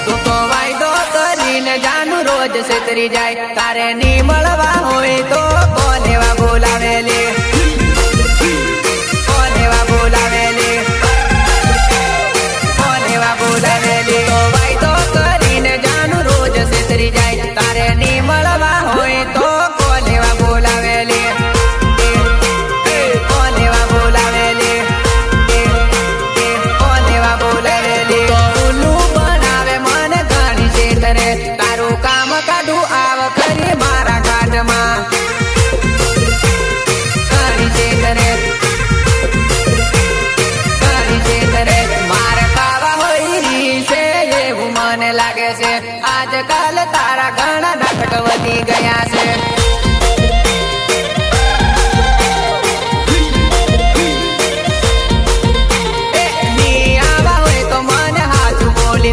તું તો વાયદો કરીને જાનું રોજ છેતરી જાય તારે ની મળવા હોય તો કોણ એવા બોલાવેલી કોણ એવા બોલાવેલી કોણ એવા બોલાવેલી તો વાયદો કરીને જાનું રોજ છેતરી જાય તારે ની મળવા હોય તો કોણ એવા બોલાવેલી કોણ એવા બોલાવેલી કોણ એવા બોલાવેલી તો ઉલ્લું બનાવે મને ઘણી છેતરે તારું કામ કાઢું આવ કરી મારા ઘાટમાં ઘણી છેતરે ઘણી છેતરે મારે ખાવા હોય રી છે એવું મને લાગે છે આજકાલ તારા ઘણા નાટક વધી ગયા છે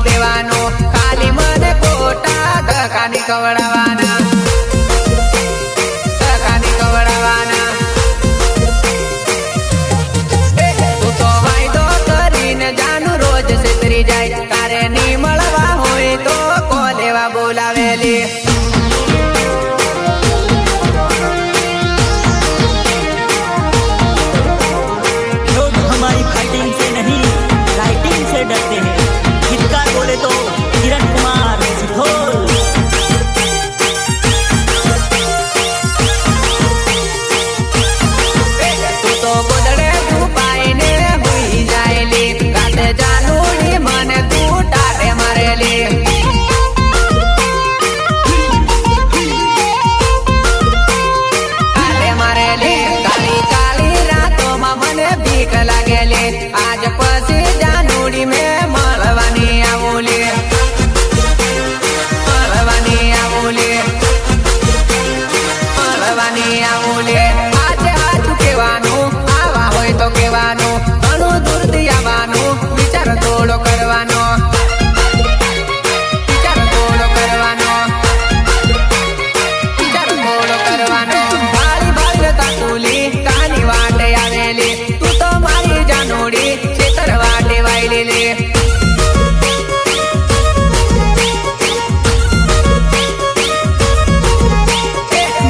દેવાનું ખાલી મને ખોટા ધક્કાની કવડાવાના ધક્કાની કવડાવાના તું તો વાયદો કરીને જાનું રોજ છેતરી જાય તારે ની મળવા હોય તો કોણ એવા બોલાવેલી लोग हमारी फाइटिंग से नहीं राइटिंग से डरते हैं गीतकार बोले तो किरण कुमार सिद्धोल તું તો ગોદડે છુપાઈને હુઈ જાયલી રાતે જાનુડી મને તું ટાટે મારેલી ટાટે મારેલી કાળી કાળી રાતોમાં મને બીક લાગેલી આજ પછી જાનુડી મેં મળવાની આવોલી મળવાની આવોલી મળવાની આવોલી આજે હાચું કહેવાનું આવા હોય તો કહેવાનું ઘણું દૂરથી આવવાનું વિચાર થોડો કરવાનો વિચાર થોડો કરવાનો વિચાર થોડો કરવાનો ભાળી ભાળી તાતુલી કાની વાટે આવેલી તું તો મારી જાનોડી છેતર વાટે વાયલેલી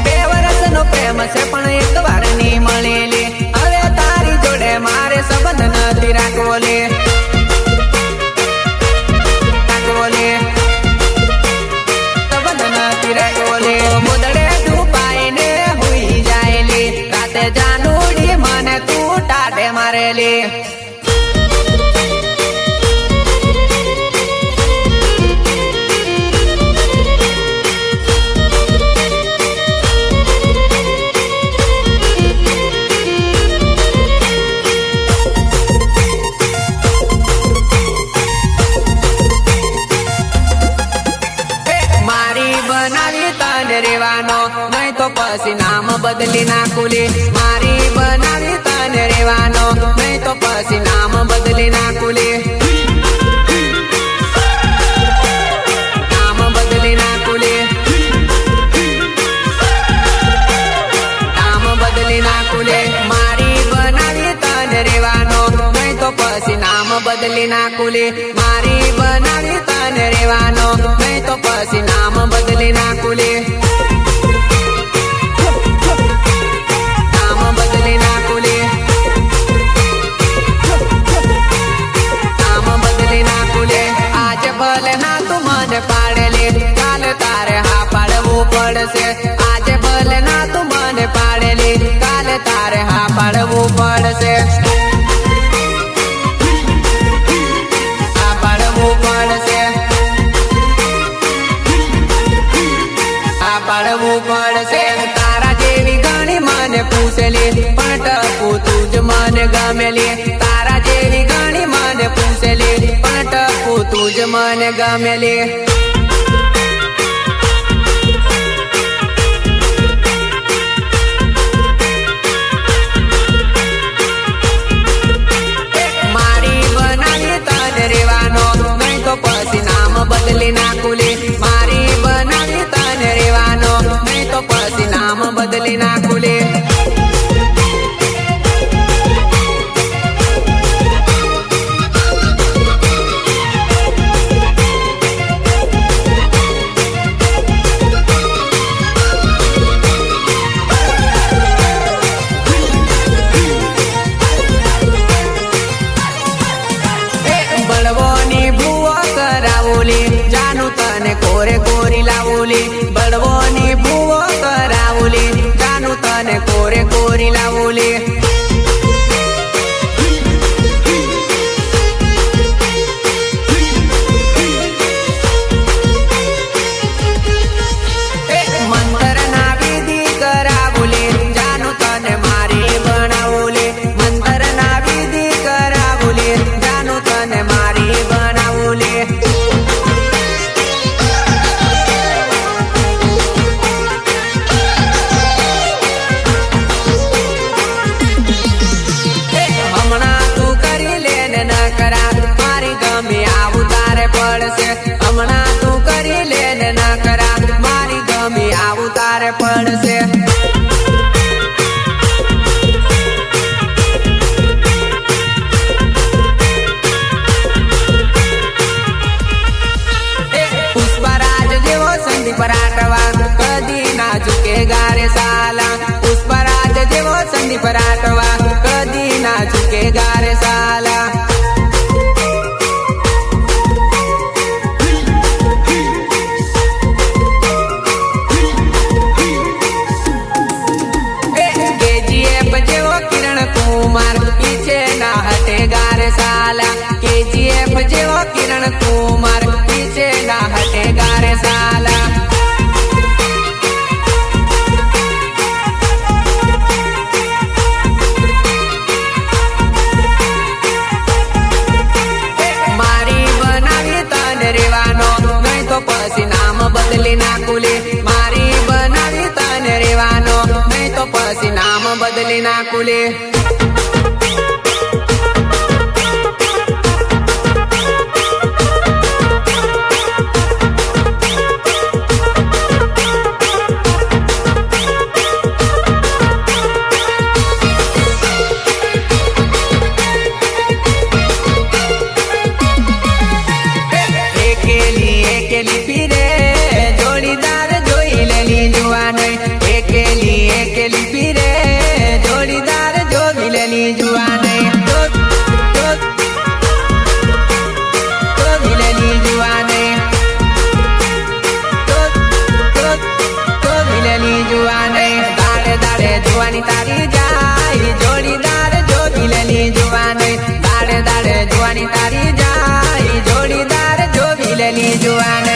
બે વર્ષનો પ્રેમ છે પણ એક વાર ની મળેલી હવે તારી જોડે મારે સંબંધ નથી રાખવો લે રાખવો લે સંબંધ નથી રાખવો લે મુદડે છુપાઈને હુઈ જાયલી રાતે જાનુડી મને તું ટાટે મારેલી મારી બનાવી તને રેવાનો નહીં તો પછી નામ બદલી નાખુલી મારી બનાવી તને રેવાનો નહીં તો પછી નામ બદલી નાખુલી નામ બદલી નાખુલી નામ બદલી નાખુલી મારી બનાવી તને રેવાનો નહીં તો પછી નામ બદલી નાખુલી મારી બનાવી તને રેવાનો નહીં તો પછી નામ બદલી નાખુલી નામ બદલી નાખુલી નામ બદલી નાખુલી આજે ભલે ના તું મને પાડેલી કાલે તારે હા પાડવું પડશે આજે ભલે ના તું મને પાડેલી કાલે તારે હા પાડવું પડશે હા પાડવું પડશે હા પાડવું પડશે તારા જેવી ઘણી મને પૂછેલી પણ ટપુ તું જ મને ગમેલી તારા જેવી ઘણી મને પૂછેલી પણ ટપુ તું જ મને ગમેલી મારી બનાવી તને રેવાનો નહીં તો પછી નામ બદલી નાખુલી મારી બનાવી તને રેવાનો નહીં તો પછી નામ બદલી નાખુલી संदीप राठवा कधी ना झुकेगा रे साला पुष्पराज जेवो संदीप राठवा कधी ना झुकेगा रे साला KGF जेवो किरण कुमार पीछे ना हटेगा रे साला KGF जेवो किरण कुमार पीछे ना हटेगा रे साला मारी बनावी तने रेवानो नहीं तो पसी नाम बदली नाकुले मारी बनावी तने रेवानो नहीं तो पसी नाम बदली नाकुले एकेली फिरे जोड़ीदार जोई लेली जुआन एकेली फिरे जोड़ीदार जोई लेली जुआन लेली जुआन लेली जुआन दाड़े दाड़े जुआनी तारी जाई जोड़ीदार जोई लेली जुआन दाड़े दाड़े जुआनी तारी जाई जोड़ीदार जोई लेली जुआन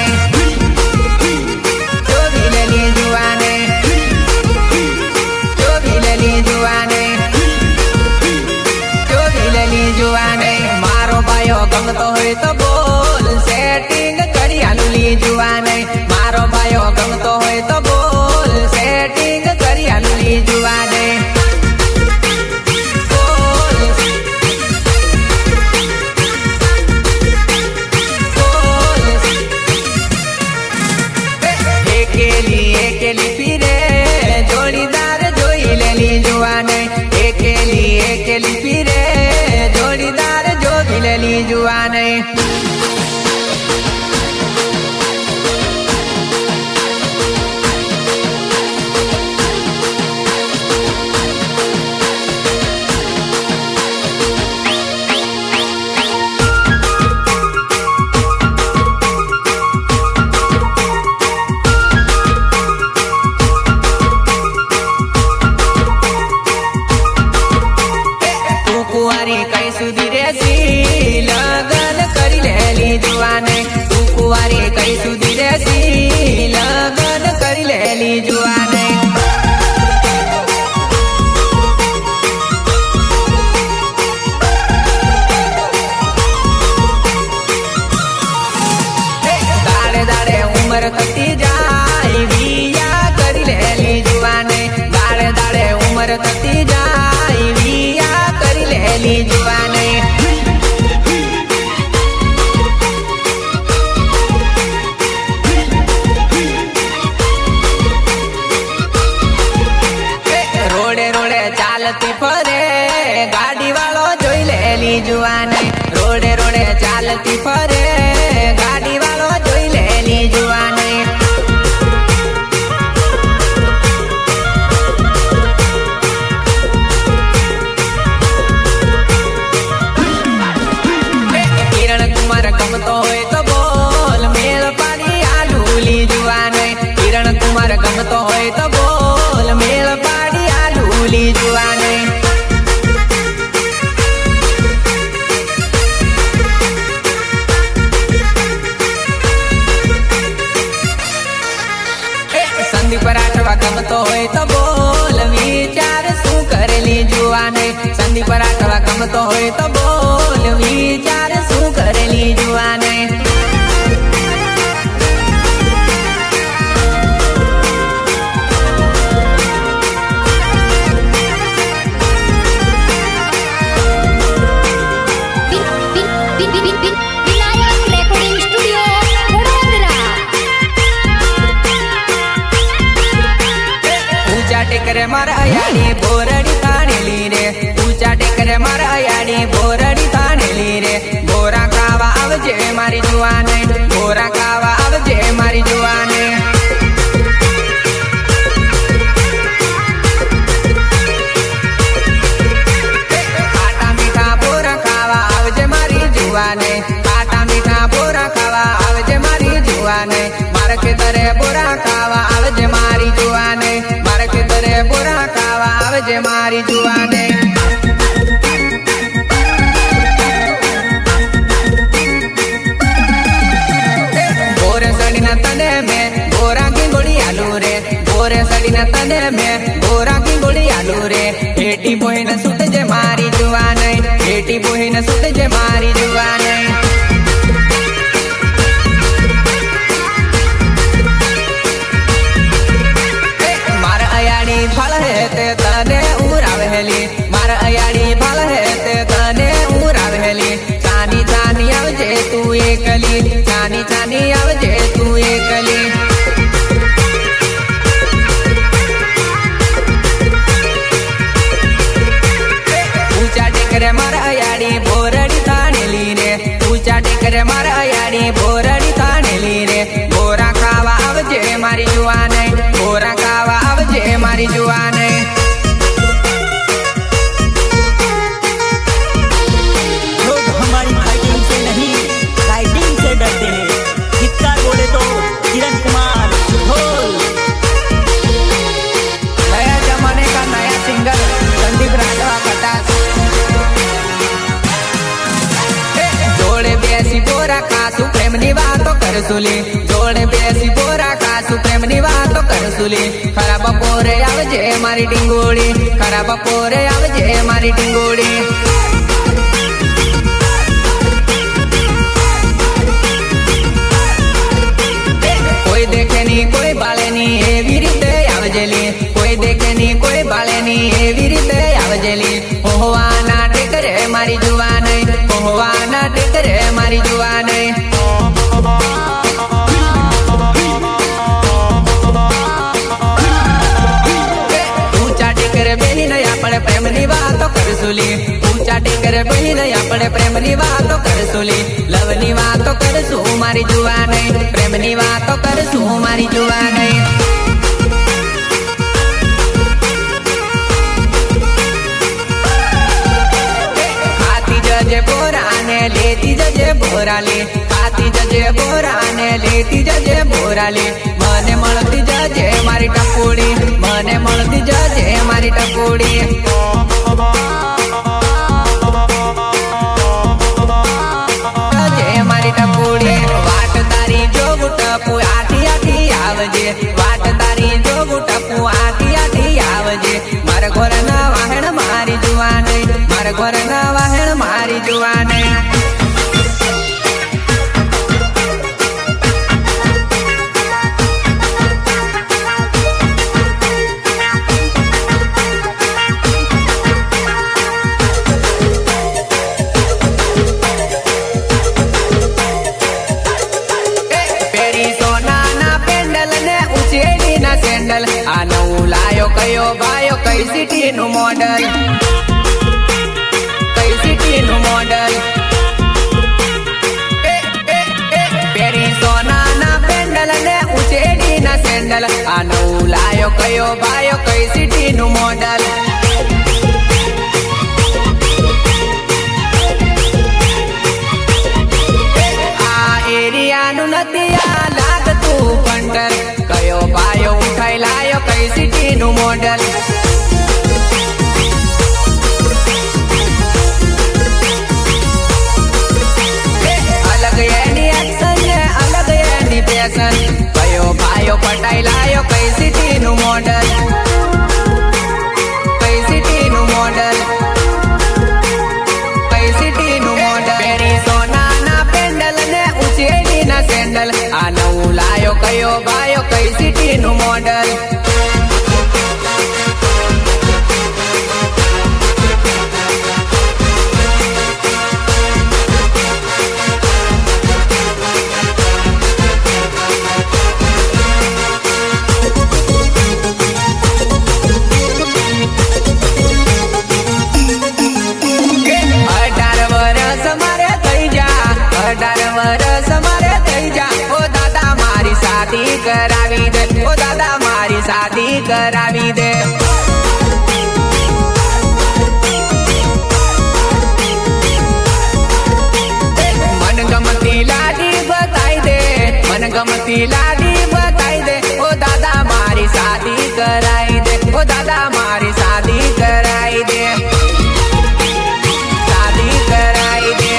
मारो भाइयों गमतो होय तो बोल सेटिंग करी आलूली जुआन मारो भाइयों गमतो होय तो बोल सेटिंग करी आलूली जुआन एकेली फिरे जोड़ीदार जोई लेली जुआन एकेली फिरे जोड़ीदार जोई लेली जुआन कई सुधी रेसी लगन करी लेली जुआन तू कुवारी कई सुधी रेसी लगन करी लेली जुआन दाड़े दाड़े उम्र कटी जाई बिया करी लेली जुआन दाड़े दाड़े उम्र कटी जाई बिया करी लेली जुआन रोडे रोडे चालती फरे गाड़ी वालो जोई लेली जुआन रोडे रोडे चालती फरे गाड़ी वालो जोई लेली जुआन गमतो होय तो बोल मेल पानी आलूली जुआन किरण कुमार गमतो होय तो बोल मेल पानी आलूली जुआन संदीप राठवा गमतो होय तो बोल विचार शू करेली जुआन संदीप राठवा गमतो होय तो बोल विचार शू करेली जुआन टेकरे मारा यानी बोरड़ी तानेली रे ऊंचा टेकरे मारा यानी बोरड़ी तानेली रे बोरा खावा आवजे मारी जुआने बोरा खावा आवजे मारी जुआने બોરા ખાવા આવજે મારી જુવાને, મારા ખેતરે બોરા ખાવા આવજે મારી જુવાને. બોરે સડીના તને મેં બોરા ગીંગોળી આલુ રે, બોરે સડીના તને મેં બોરા ગીંગોળી આલુ રે. હેટી બોહીને સુતજે મારી જુવાને, હેટી બોહીને સુતજે મારી જુવાને. મારા અયાડી ફળ હે તે તને ઉરાવેલી, મારા અયાડી ફળ હે તે તને ઉરાવેલી. ચાની ચાની આવજે તું એકલી, ચાની ચાની આવજે તું એકલી. ઊંચા ટેકરે મારા અયાડી બોરડી તાણેલી રે, ઊંચા ટેકરે મારા અયાડી બોરડી તાણેલી રે. બોરા ખાવા આવજે મારી જુવાને, બોરા ખાવા આવજે મારી જુવાને. लोग हमारी फाइटिंग से नहीं राइटिंग से डरते हैं. गीतकार बोले तो किरण कुमार सुधोल. नया जमाने का नया सिंगर संदीप राघवा पटास. जोड़े बेसी बोरा खासू प्रेमनी वातो करसुली, जोड़े बेसी बोरा खासू प्रेमनी वातो करसुली. खरा बपोरे आवजे मारी टिंगोड़ी, खरा बपोरे आवजे मारी टिंगोड़ी. કોઈ દેખે ની કોઈ બાળે ની એવી રીતે આવજેલી, કોઈ દેખે ની કોઈ બાળે ની એવી રીતે આવજેલી. હોવાના ટેકરે મારી જુવાને, હોવાના ટેકરે મારી જુવાને. ઊંચા ટેકરે બેહીને આપણે પ્રેમની વાતો કરસુલી, ઊંચા ટેકરે બેહીને આપણે પ્રેમની વાતો કરસુલી. લવની વાતો કરશું મારી જુવાને, પ્રેમની વાતો કરશું મારી જુવાને. ખાતી જજે બોરાને લેતી જજે બોરાલી, ખાતી જજે બોરાને લેતી જજે બોરાલી. મને મળતી જજે મારી ટપોડી, મને મળતી જજે મારી ટપોડી. મારી ટપોડી વાટ તારી જોગું ટપુ આટી આટી આવજે, વાટ તારી જોગું ટપુ આટી આટી આવજે. મારા ઘરના વાહણ મારી જુવાને, મારા ઘરના વાહણ મારી જુવાને. સેન્ડલ આ નવું લાયો કયો ભાયો કઈ સિટી નું મોડલ, કઈ સિટી નું મોડલ. પેરી સોના ના પેન્ડલ ને ઉચેડી ના સેન્ડલ આ નવું લાયો કયો ભાયો કઈ સિટી નું મોડલ. આ એરિયા નું નથી આ લાગતું પંડર, કયો ભાયો ઉઠાઈ લાયો કઈ સિટી નું મોડલ. અલગ એની એક્શન ને અલગ એની પેશન, કયો ભાયો પટાઈ લાયો કઈ સિટી નું મોડલ, કઈ સિટી નું મોડલ, કઈ સિટી નું મોડલ. પેરી સોના ના પેન્ડલ ને ઉચેડી ના સેન્ડલ આ નવું લાયો કયો ભાયો કઈ સિટી નું મોડલ. કરાવી દે ઓ દાદા મારી શાદી કરાવી દે. મનગમતી લાડી બતાઈ દે, મનગમતી લાડી બતાઈ मारी शादी कराई दे, ओ दादा मारी शादी कराई दे, शादी कराई दे,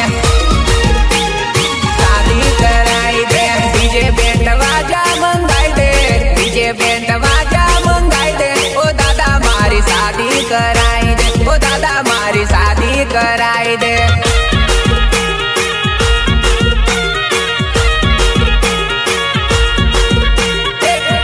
शादी कराई दे। डीजे बैंड बाजा मंगाई दे, डीजे बैंड बाजा मंगाई दे, ओ दादा मारी शादी कराई दे, ओ दादा मारी शादी कराई दे।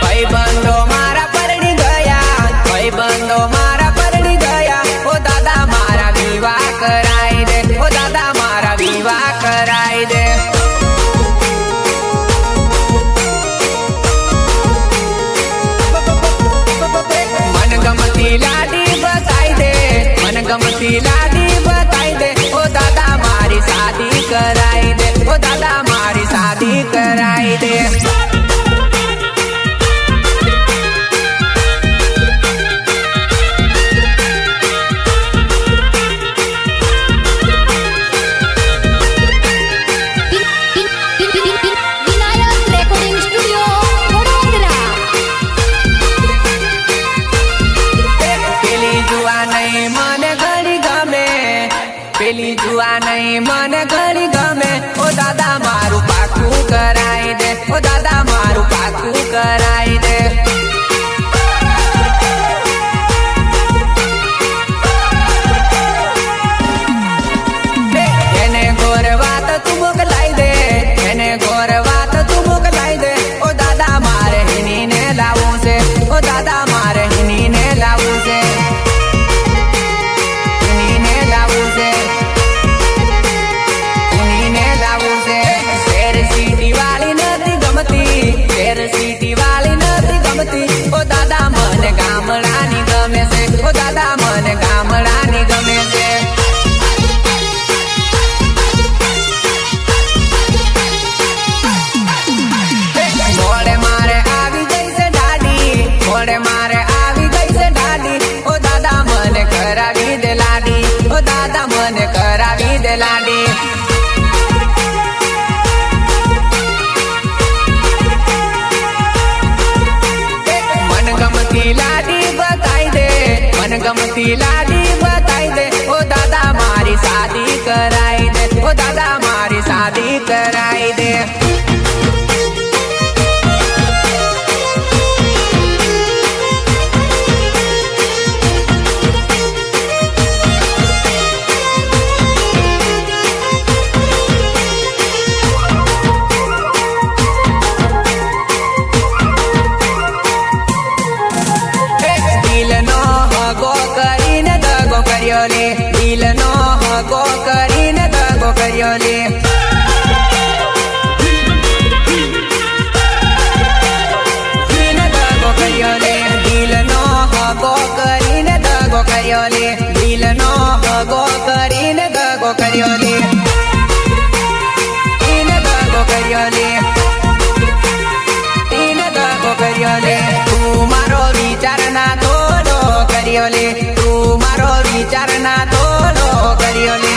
भाईबंधो मारा परणी गया, भाईबंधो मारा परणी गया, ओ दादा मारा विवाह कराई दे, ओ दादा मारा विवाह कराई दे। मनगमती लाडी बताई दे, मनगमती लाडी बताई दे, ओ दादा मारी शादी कराई दे, ओ दादा मारी शादी कराई दे। पेली जुआ नहीं मन घड़ी गमे, ओ दादा मारू पाकू कराई दे, ओ दादा मारू पाकू कराई दे। एने गोर बात तू मोकलाई दे, एने गोर बात तू मोकलाई दे, ओ दादा मारे हिनी ने लावू से, ओ दादा मारे हिनी ने लावू से, हिनी ने लावू से, सिटी वाली नदी गमती, ओ दादा मन गामडानी गमे से, ओ दादा मन गामडानी गमे से। मोड़े मारे आवी गई से ढाडी, मोड़े मारे आवी गई से ढाडी, ओ दादा मन करावी दे लाडी, ओ दादा मन करावी दे लाडी। लाडी बताई दे, मनगमती लाडी बताई दे, ओ दादा मारी शादी कराई दे, ओ दादा मारी शादी कराई दे। दिल नो हगो करीने दगो करियोले, दिल दगो करियोले, दिल नो हगो करीने दगो करियोले, दिल नो हगो करीने दगो करियोले, दिल दगो करियोले, दिल दगो करियोले। तू मारो विचार ना तोड़ो करियोले, तू मारो विचार ना तोड़ो करियोले।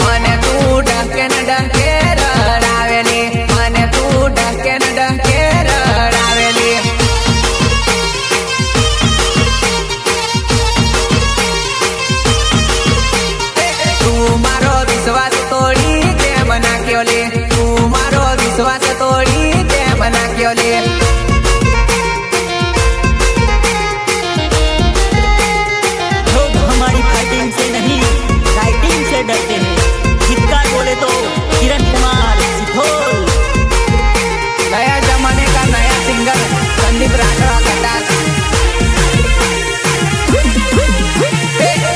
मने तू डके न डके रड़ावेली, मने तू डके न डके रड़ावेली। तू मारो विश्वास तोड़ी दे मना क्योले, तू मारो विश्वास तोड़ी दे मना क्योले। लोग हमारी फाइटिंग से नहीं राइटिंग से डरते हैं, गीतकार बोले तो किरण कुमार सिथोल। नया जमाने का नया सिंगर संदीप राठौर कटास।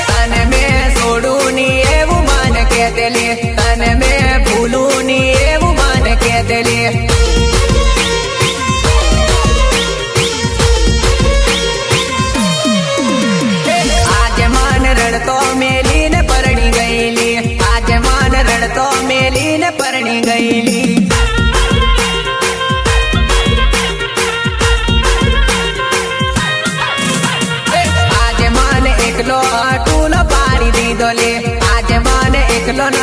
तने में सोडू नी एवं मान के दिली, तने में भूलू नी एवं मान के दिली। आज मान रड़तो मेली ने परणी गईली, आज मान रड़तो मेली ने परणी गईली। आज मान एकलो टूल पारी दी दोले, आज मान एकलो न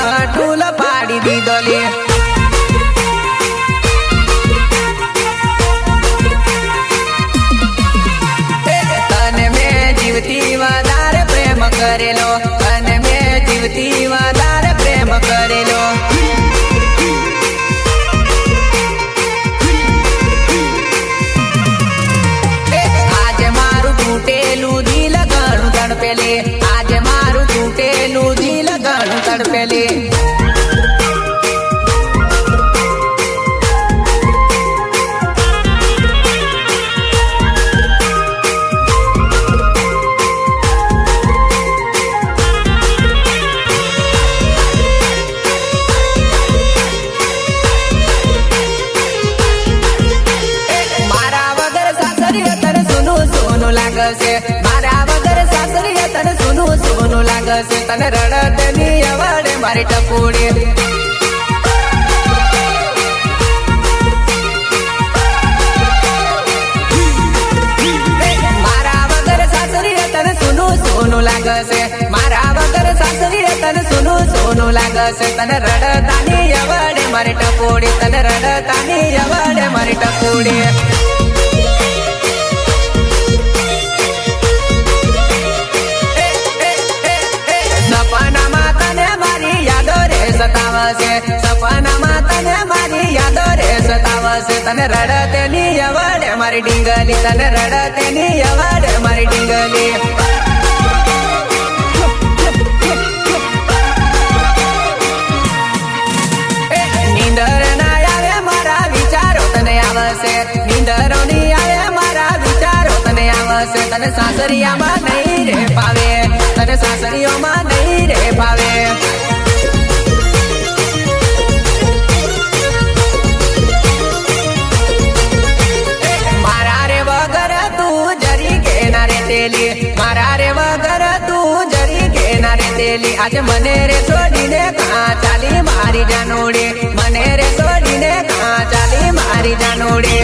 લાગશે મારા વગર સાસરીએ તને સોનું સોનું લાગશે તને રડતની અવડે મારી ટપુડી મારા વગર સાસરીએ તને સોનું સોનું લાગશે મારા વગર સાસરીએ તને સોનું સોનું લાગશે તને રડતાની અવડે મારી ટપુડી તને રડતાની અવડે મારી ટપુડી સપનામાં તને મારી યાદો રે સતાવશે સપનામાં તને મારી યાદો રે સતાવશે તને રડતની અવડે મારી ડીંગલી તને રડતની અવડે મારી ડીંગલી નીંદર ના આવે મારા વિચારો તને આવશે નીંદરો ની આવે મારા વિચારો તને આવશે તને સાસરિયામાં નહીં રે પાવે તને સાસરીઓમાં નહીં રે પાવે મારા રે વગર તું જરી કે ના રે તેલી મારા રે વગર તું જરી કે ના રે તેલી આજે મને રે છોડીને કાં ચાલી મારી જાનોડી મને રે છોડીને કાં ચાલી મારી જાનોડી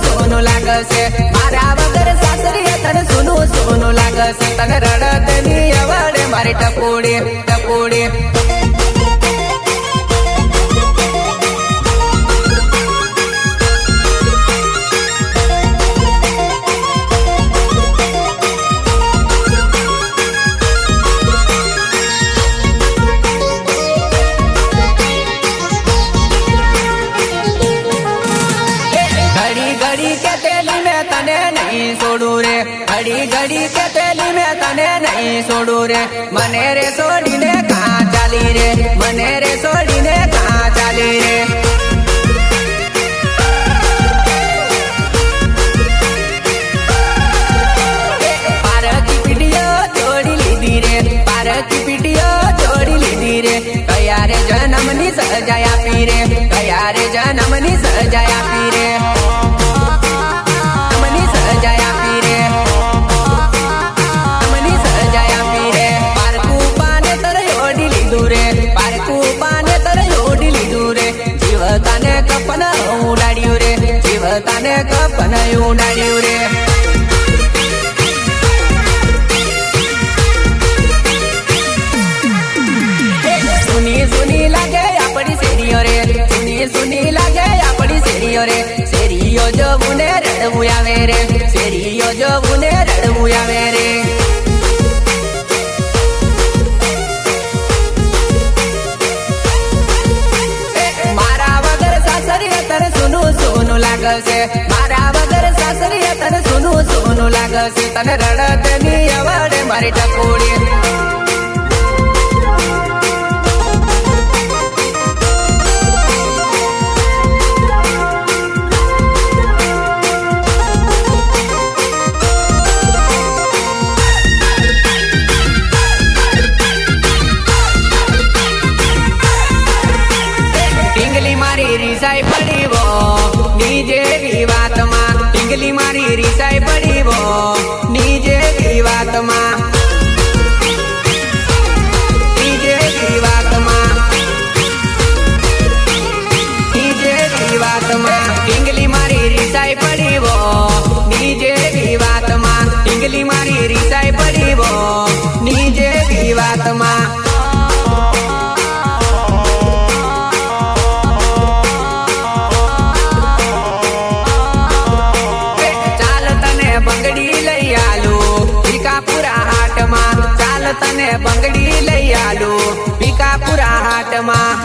સોનું લાગશે મારા વગર સાસરીએ તને સોનું સોનું લાગશે તને રડતની અવડે મારી ટપુડી ટપુડી घड़ी के तेली में तने नहीं छोड़ू रे घड़ी घड़ी के तेली में तने नहीं छोड़ू रे मने रे छोड़ी ने कहाँ चाली रे मने रे छोड़ी ने कहाँ चाली रे पारक की पीटियो जोड़ी लीधी रे पारक की पीटियो जोड़ी लीधी रे कया रे जन्मनी सजाया पीरे कया रे जन्मनी सजाया पीरे सजाया पीरे मनी सजाया पीरे पारकू पाने तर योडी लीधू रे पारकू पाने तर योडी लीधू रे जीवताने कपन उडाड्यू रे जीवताने कपन उडाड्यू रे सुनी सुनी लागे आपड़ी सेरियो रे सुनी सुनी लागे आपड़ी सेरियो रे सेरियो जो बुने रड़वू आवे रे सेरियो जो बुने रड़वू आवे रे मारा वगर सासरीए तने सोनू सोनू लागશે मारा वगर सासरीए तने सोनू सोनू लागશે तने रड़तनी अवडे मारी टकोड़ी રીસાઈ પડી વો નીજે વિવાતમાં ટીંગલી મારી રીસાઈ પડી વો નીજે વિવાતમાં નીજે વિવાતમાં નીજે વિવાતમાં ટીંગલી મારી રીસાઈ પડી વો નીજે વિવાતમાં ટીંગલી મારી રીસાઈ પડી વો નીજે વિવાતમાં તને બંગડી લઈ આલો ભીકાપુરા હાટમાં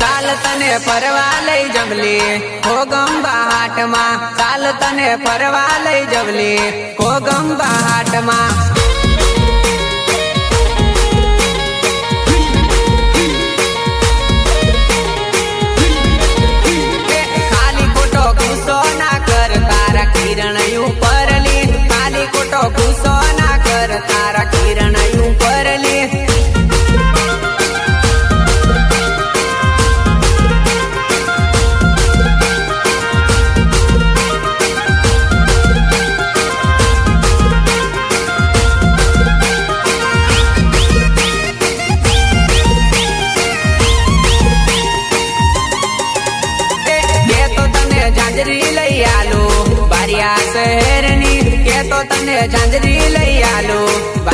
સાલ તને ફરવા લઈ જમલે કોગંબા હાટમાં સાલ તને ફરવા લઈ જમલે કોગંબા હાટમાં કિરણ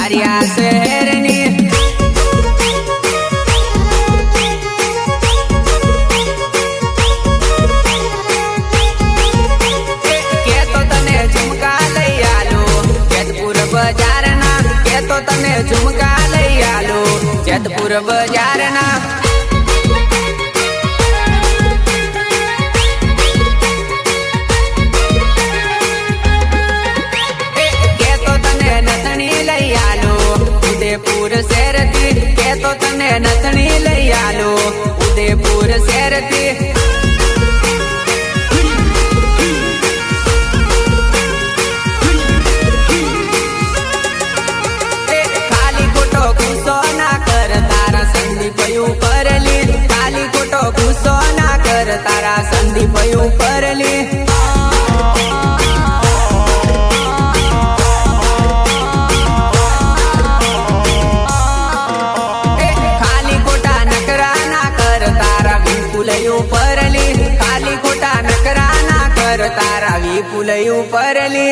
તારિયા શહેરની કેતો તને ઝુમકા લઈ આલો જેતપુર બજારના કેતો તને ઝુમકા લઈ આલો જેતપુર બજારના ઉદયપુર શહેરથી કેતો તને નથણી લઈ આલો ઉદયપુર શહેરથી ખાલી ખોટો ગુસ્સો ના કર તારા સંદીપ ઉપરલી ખાલી ખોટો ગુસ્સો ના કર તારા સંદીપ ઉપરલી ઉપરલી ખાલી ખોટા નકરા ના કર તારા વિપુલ ઉપરલી